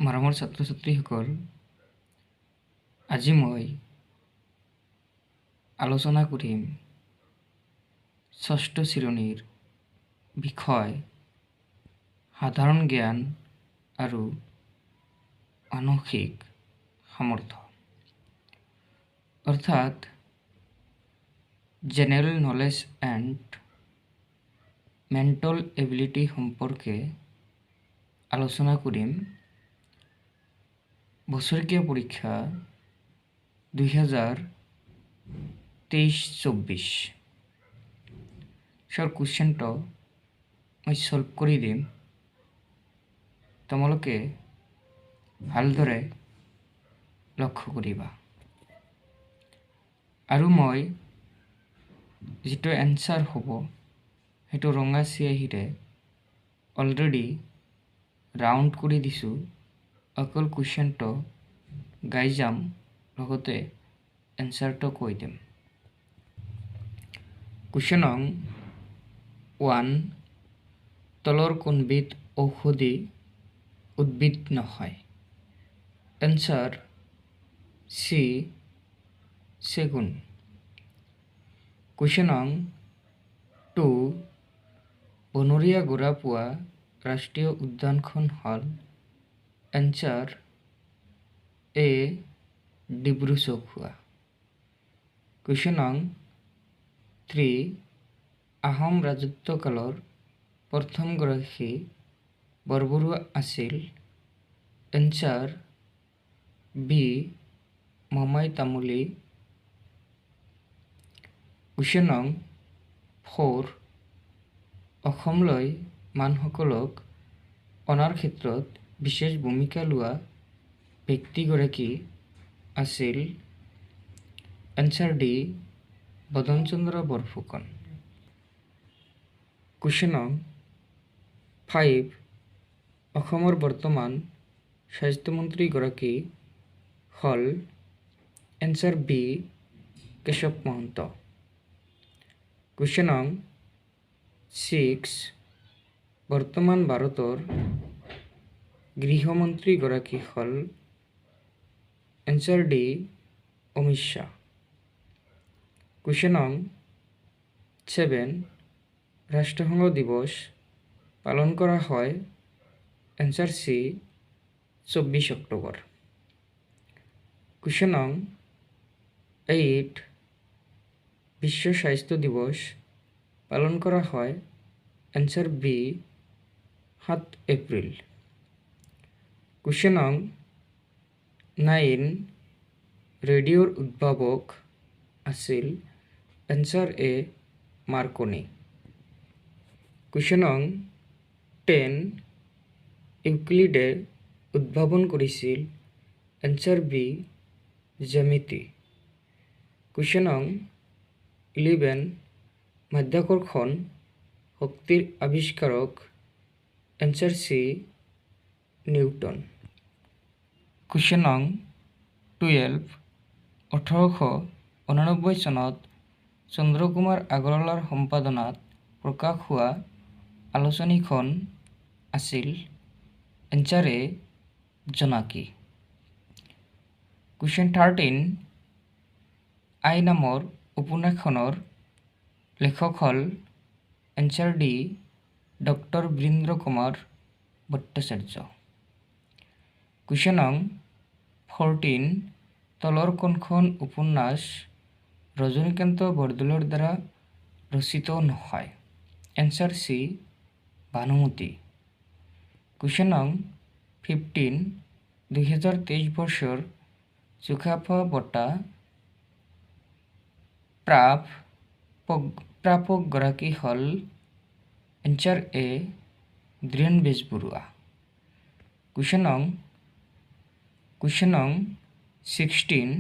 মৰমৰ ছাত্ৰ ছাত্ৰীসকল, আজি মই আলোচনা কৰিম ষষ্ঠ শ্ৰেণীৰ বিষয় সাধাৰণ জ্ঞান আৰু মানসিক সামৰ্থ্য অৰ্থাৎ general knowledge and mental ability সম্পৰ্কে আলোচনা কৰিম। বছৰীয়া পৰীক্ষা 2023-24 কুৱেশ্যনটো মই সলভ কৰি দিম। তোমালোকে ভালদৰে লক্ষ্য কৰিবা আৰু মই যিটো এনসাৰ হ'ব সেইটো ৰঙা চিয়াহীৰে অলৰেডি ৰাউণ্ড কৰি দিছোঁ। অকল কুৱেশ্যনটো গাই যাম, লগতে এনসাৰটো কৈ দিম। কুৱেশ্যন নং 1, তলৰ কোনবিধ ঔষধি উদ্ভিদ নহয়? এনসাৰ চি, চেগুন। কুৱেশ্যন নং 2, বনৰীয়া ঘোঁৰাপোৱা ৰাষ্ট্ৰীয় উদ্যানখন হ'ল? এনসাৰ এ, ডিব্ৰু-চৈখোৱা। কুৱেশ্যন নং 3, আহোম ৰাজত্বকালৰ প্ৰথমগৰাকী বৰবৰুৱা আছিল? এনসাৰ বি, মোমাই তামুলী। কুৱেশ্যন নং 4, অসমলৈ মানসকলক অনাৰ ক্ষেত্ৰত বিশেষ ভূমিকা লোৱা ব্যক্তিগৰাকী আছিল? Answer D, Badanchandra Borphukan. Question নং 5, অসমৰ বৰ্তমান স্বাস্থ্যমন্ত্ৰীগৰাকী হ'ল? Answer B, Keshab Mahanta. Question নং 6, বৰ্তমান ভাৰতৰ গৃহমন্ত্ৰীগৰাকী হ'ল? Answer D, Amit Shah. Question নং 7, ৰাষ্ট্ৰসংঘ দিৱস পালন কৰা হয়? Answer C, 24 October. কুৱেশ্যন নং 8, বিশ্ব স্বাস্থ্য দিৱস পালন কৰা হয়? Answer B, 7 April. কুৱেশ্যন নং 9, ৰেডিঅ'ৰ উদ্ভাৱক আছিল? এনসাৰ এ, মাৰ্কনি। কুৱেশ্যন নং 10, ইউক্লিডে উদ্ভাৱন কৰিছিল? এনসাৰ বি, জ্যামিতি। কুৱেশ্যন নং 11, মাধ্যাকৰ্ষণ শক্তিৰ আৱিষ্কাৰক? Answer C, Newton. কুৱেশ্যন নং 12, 1889 চনত চন্দ্ৰকুমাৰ আগৰৱালাৰ সম্পাদনাত প্ৰকাশ হোৱা আলোচনীখন আছিল? এনসাৰ এ, জোনাকী। কুৱেশ্যন 13, আই নামৰ উপন্যাসখনৰ লেখক হ'ল? Answer D, doctor Birendra Kumar Bhattacharya. Question নং 14, তলৰ কোনখন উপন্যাস ৰজনীকান্ত বৰদলৈৰ দ্বাৰা ৰচিত নহয়? Answer C, Bhanumati. কুৱেশ্যন নং 15, 2023 বৰ্ষৰ চুকাফা বঁটা প্ৰাপকগৰাকী হ'ল? এনসাৰ এ, ধীৰেন বেজবৰুৱা। কুৱেশ্যন নং 16,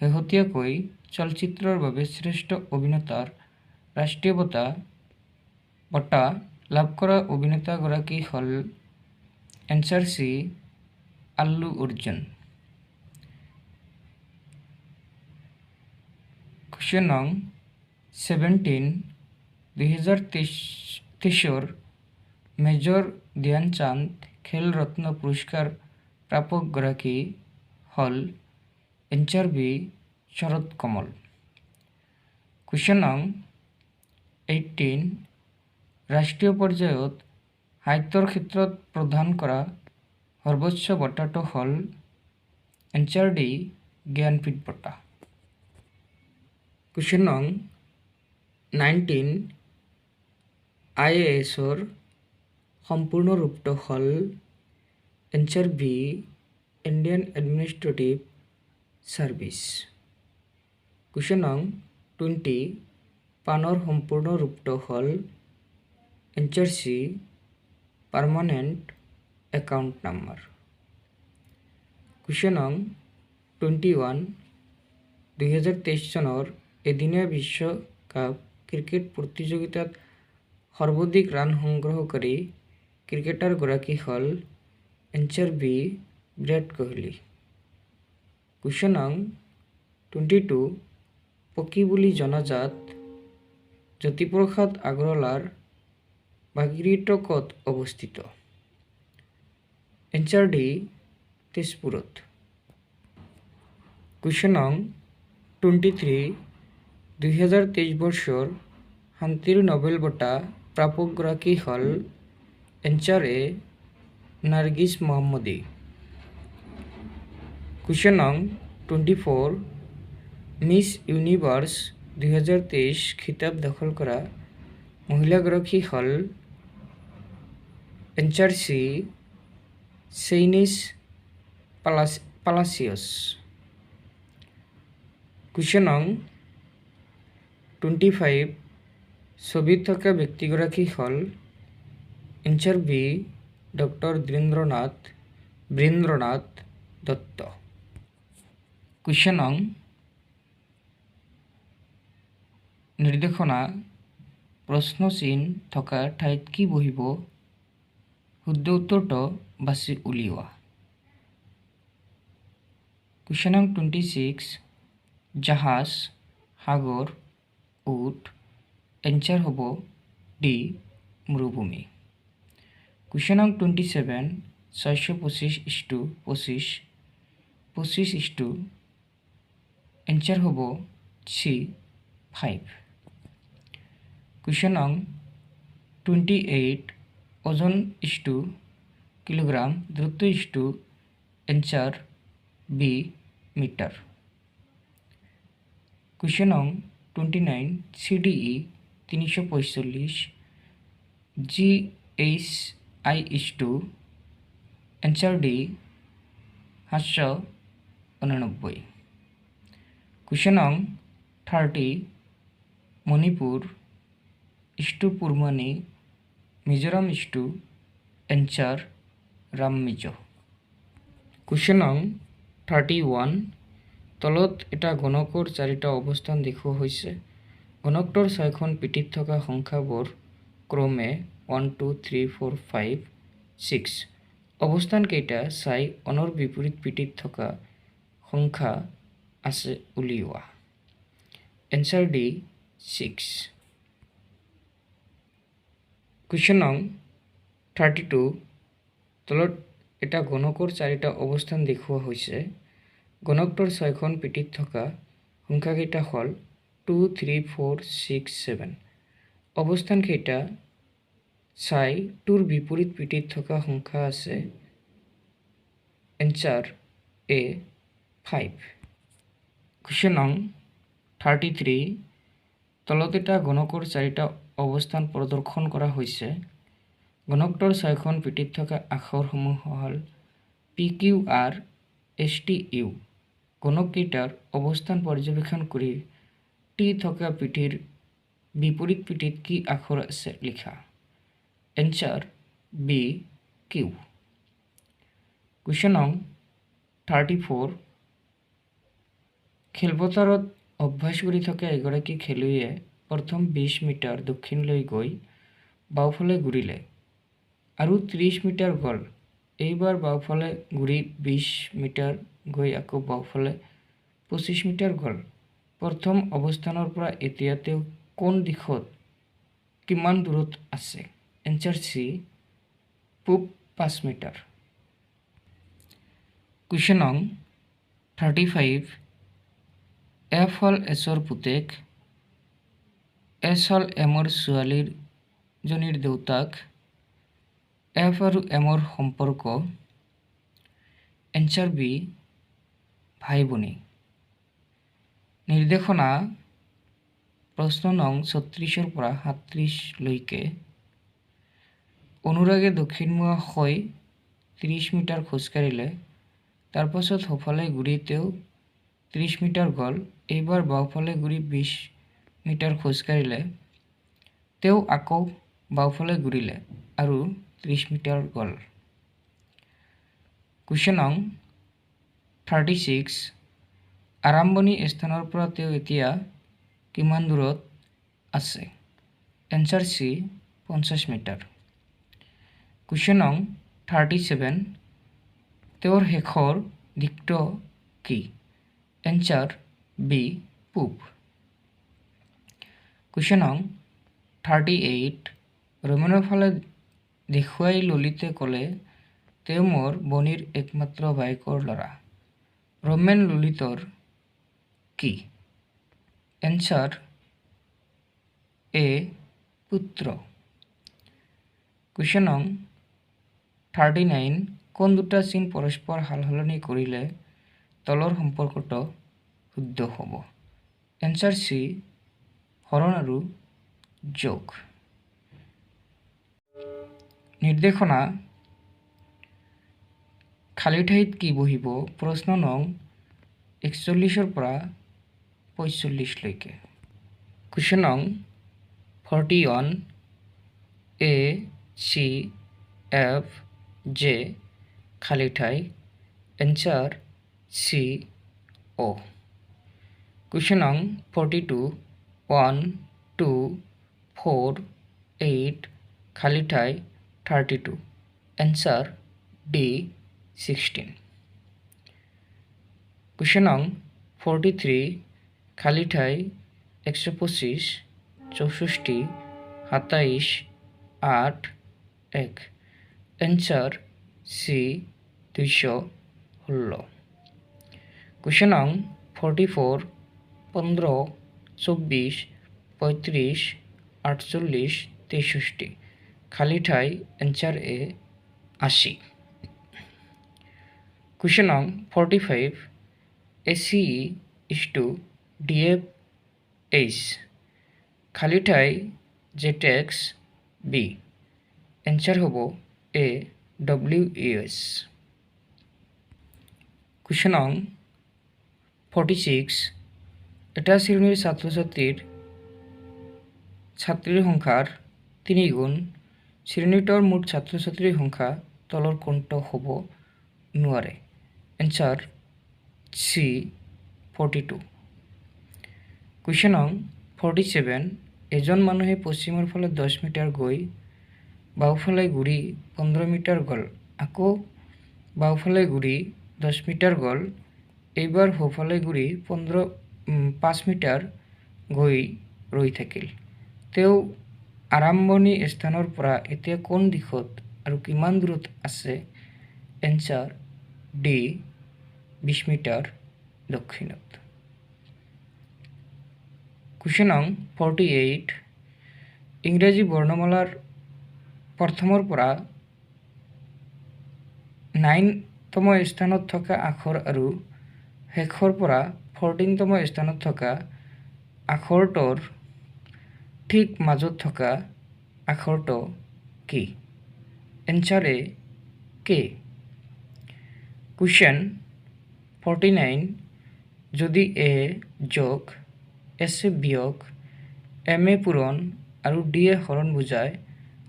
শেহতীয়াকৈ চলচ্চিত্ৰৰ বাবে শ্ৰেষ্ঠ অভিনেতাৰ ৰাষ্ট্ৰীয় বঁটা লাভ কৰা অভিনেতাগৰাকী হ'ল? Answer C, Allu Arjun. Question নং 17, 2023 মেজৰ ধ্যানচাঁদ খেল ৰত্ন পুৰস্কাৰ প্ৰাপকগৰাকী হ'ল এনচাৰ বি শৰৎ কমল। কুৱেশ্যন নং 18 ৰাষ্ট্ৰীয় পৰ্যায়ত সাহিত্যৰ ক্ষেত্ৰত প্ৰদান কৰা সৰ্বোচ্চ বঁটাটো হ'ল এনচাৰ ডি জ্ঞানপীঠ বঁটা। কুৱেশ্যন নং 19 IASৰ সম্পূৰ্ণ ৰূপটো হ'ল answer B Indian administrative service. Question নং 20 পানৰ সম্পূৰ্ণ ৰূপটো হ'ল answer C permanent account number. Question নং 21 2023 চনৰ এদিনীয়া বিশ্বকাপ ক্ৰিকেট প্ৰতিযোগিতাত সৰ্বাধিক ৰান সংগ্ৰহকাৰী ক্ৰিকেটাৰগৰাকী হ'ল answer B Virat Kohli. Question নং 22 পকী বুলি জনাজাত জ্যোতিপ্ৰসাদ আগৰৱালাৰ বাসগৃহটো ক'ত অৱস্থিত? এনচাৰ ডি তেজপুৰত। কুৱেশ্যন নং 23 2023 বৰ্ষৰ শান্তিৰ নোবেল বঁটা প্ৰাপকগৰাকী হ'ল এনচাৰ এ নাৰ্গিছ মহম্মদী। কুৱেশ্যন নং 24 মিছ ইউনিভাৰ্ছ 2023 খিতাপ দখল কৰা মহিলাগৰাকী হ'ল answer C Sheynnis Palacios. Question নং 25 ছবিত থকা ব্যক্তিগৰাকী হ'ল answer B doctor Birendranath Datta. Question নং নিৰ্দেশনা প্ৰশ্নচিহ্ন থকা ঠাইত কি বহিব? শুদ্ধ উত্তৰটো বাছি উলিওৱা। কুৱেশ্যন নং 26 জাহাজ, সাগৰ, উট। এনচাৰ হ'ব ডি মৰুভূমি। কুৱেশ্যন নং 27 625:25 25:, এনচাৰ হ'ব চি 5। কুৱেশ্যন নং 28 ওজন কিলোগ্ৰাম, দূৰত্ব এনচাৰ বি মিটাৰ। কুৱেশ্যন নং 29 CDE 345 GHI answer D 789। Question নং 30 মণিপুৰ পূৰ্বানী মিজোৰাম এনচাৰ ৰামমিজো। কুৱেশ্যন নং 31 তলত এটা গণকৰ 4টা অৱস্থান দেখুওৱা হৈছে। গণকটোৰ 6খন পিঠিত থকা সংখ্যাবোৰ ক্ৰমে 1 2 3 4 5 6। অৱস্থানকেইটা চাই অনৰ বিপৰীত পিঠিত থকা সংখ্যা আছে উলিওৱা। Answer D 6। কুৱেশ্যন নং 32 তলত এটা গণকৰ 4টা অৱস্থান দেখুওৱা হৈছে। গণকটোৰ 6খন পিঠিত থকা সংখ্যাকেইটা হ'ল 2 3 4 6 7। অৱস্থানকেইটা চাই 2ৰ বিপৰীত পিঠিত থকা সংখ্যা আছে এনচাৰ এ 5। কুৱেশ্যন নং 33 তলত এটা গণকৰ 4টা অৱস্থান প্ৰদৰ্শন কৰা হৈছে। গণকটোৰ 6খন পিঠিত থকা আখৰসমূহ হ'ল PQR STU। গণককেইটাৰ অৱস্থান পৰ্যবেক্ষণ কৰি টি থকা পিঠিৰ বিপৰীত পিঠিত কি আখৰ আছে লিখা। Answer B Q. কুৱেশ্যন নং 34 খেলপথাৰত অভ্যাস কৰি থকা এগৰাকী খেলুৱৈয়ে প্ৰথম 20 মিটাৰ দক্ষিণলৈ গৈ বাওঁফালে ঘূৰিলে আৰু 30 মিটাৰ গ'ল। এইবাৰ বাওঁফালে ঘূৰি 20 মিটাৰ গৈ আকৌ বাওঁফালে 25 মিটাৰ গ'ল। প্ৰথম অৱস্থানৰ পৰা এতিয়া তেওঁ কোন দিশত কিমান দূৰত আছে? এনচাৰ চি পূব 5 মিটাৰ। কুৱেশ্যন নং 35 এফ হ'ল এছৰ পুতেক, এছ হ'ল এমৰ ছোৱালীজনীৰ দেউতাক, এফ আৰু এমৰ সম্পৰ্ক, এনচাৰ বি ভাই ভনী। নিৰ্দেশনা প্ৰশ্ন নং 36 পৰা 37 লৈকে। অনুৰাগে দক্ষিণমুৱা হৈ 30 মিটাৰ খোজকাঢ়িলে, তাৰপাছত সোঁফালে ঘূৰি তেওঁ 30 মিটাৰ গ'ল। এইবাৰ বাওঁফালে ঘূৰি 20 মিটাৰ খোজকাঢ়িলে, তেওঁ আকৌ বাওঁফালে ঘূৰিলে আৰু 30 মিটাৰ গ'ল। কুৱেশ্যন নং 36 আৰম্ভণি স্থানৰ পৰা তেওঁ এতিয়া কিমান দূৰত আছে? Answer C 50 metre. কুৱেশ্যন নং 37 তেওঁৰ শেষৰ দিশটো কি? এনচাৰ বি পূব। কুৱেশ্যন নং 38 ৰমেনৰ ফালে দেখুৱাই ললিতে ক'লে, তেওঁ মোৰ ভনীৰ একমাত্ৰ ভায়েকৰ ল'ৰা। ৰমেন ললিতৰ কি? এনচাৰ এ পুত্ৰ। কুৱেশ্যন নং 39 কোন দুটা চিন পৰস্পৰ সালসলনি কৰিলে তলৰ সম্পৰ্কটো শুদ্ধ হ'ব? এনচাৰ চি হৰণ আৰু যোগ। নিৰ্দেশনা খালী ঠাইত কি বহিব? প্ৰশ্ন নং 41 পৰা 45 লৈকে। কুৱেশ্যন নং 41 এ চি এফ জে খালী ঠাই, এনচাৰ চি অ'। কুৱেশ্যন নং 42 1 2 4 8 খালী ঠাই 32, এনচাৰ ডি 16। কুৱেশ্যন নং 43 খালী ঠাই 125 64 27 8 1, এনচাৰ চি 216। কুৱেশ্যন নং 44 15 24 35 48 63 খালী ঠাই, এনচাৰ এ 80। কুৱেশ্যন নং 45 ACE DFH খালী ঠাই ZX বি, এনচাৰ হ'ব এ WES। কুৱেশ্যন নং 46 এটা শ্ৰেণীৰ ছাত্ৰীৰ সংখ্যাৰ 3 গুণ শ্ৰেণীটোৰ মুঠ ছাত্ৰ ছাত্ৰীৰ সংখ্যা তলৰ কোনটো হ'ব নোৱাৰে? Answer C 42। কুৱেশ্যন নং 47 এজন মানুহে পশ্চিমৰ ফালে 10 মিটাৰ গৈ বাওঁফালে ঘূৰি 15 মিটাৰ গ'ল, আকৌ বাওঁফালে ঘূৰি 10 মিটাৰ গ'ল। এইবাৰ সোঁফালে ঘূৰি 5 মিটাৰ গৈ ৰৈ থাকিল। তেওঁ আৰম্ভণি স্থানৰ পৰা এতিয়া কোন দিশত আৰু কিমান দূৰত আছে? এনচাৰ ডি 20 মিটাৰ দক্ষিণত। কুৱেশ্যন নং 48 ইংৰাজী বৰ্ণমালাৰ প্ৰথমৰ পৰা 9তম স্থানত থকা আখৰ আৰু শেষৰ পৰা 14তম স্থানত থকা আখৰটোৰ ঠিক মাজত থকা আখৰটো কি? এনচাৰ এ কে। কুৱেশ্যন 49 যদি এ যোগ এছ এ বিয়োগ এম এ পূৰণ আৰু ডি এ হৰণ বুজায়,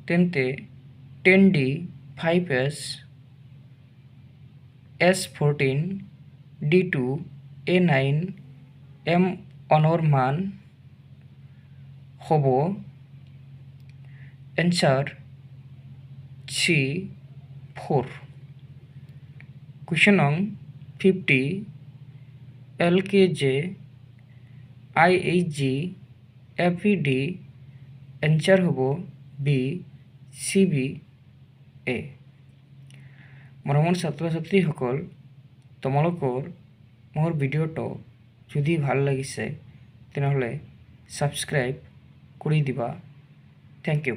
তেন্তে 10D 5S S14 D2 A9 M1ৰ মান হ'ব? Answer C 4। কুৱেশ্যন নং 50 LKJ IHG FED এনচাৰ হ'ব বি CBA। মৰমৰ ছাত্ৰ ছাত্ৰীসকল, তোমালোকৰ মোৰ ভিডিঅ'টো যদি ভাল লাগিছে তেনেহ'লে ছাবস্ক্ৰাইব কৰি দিবা। Thank U.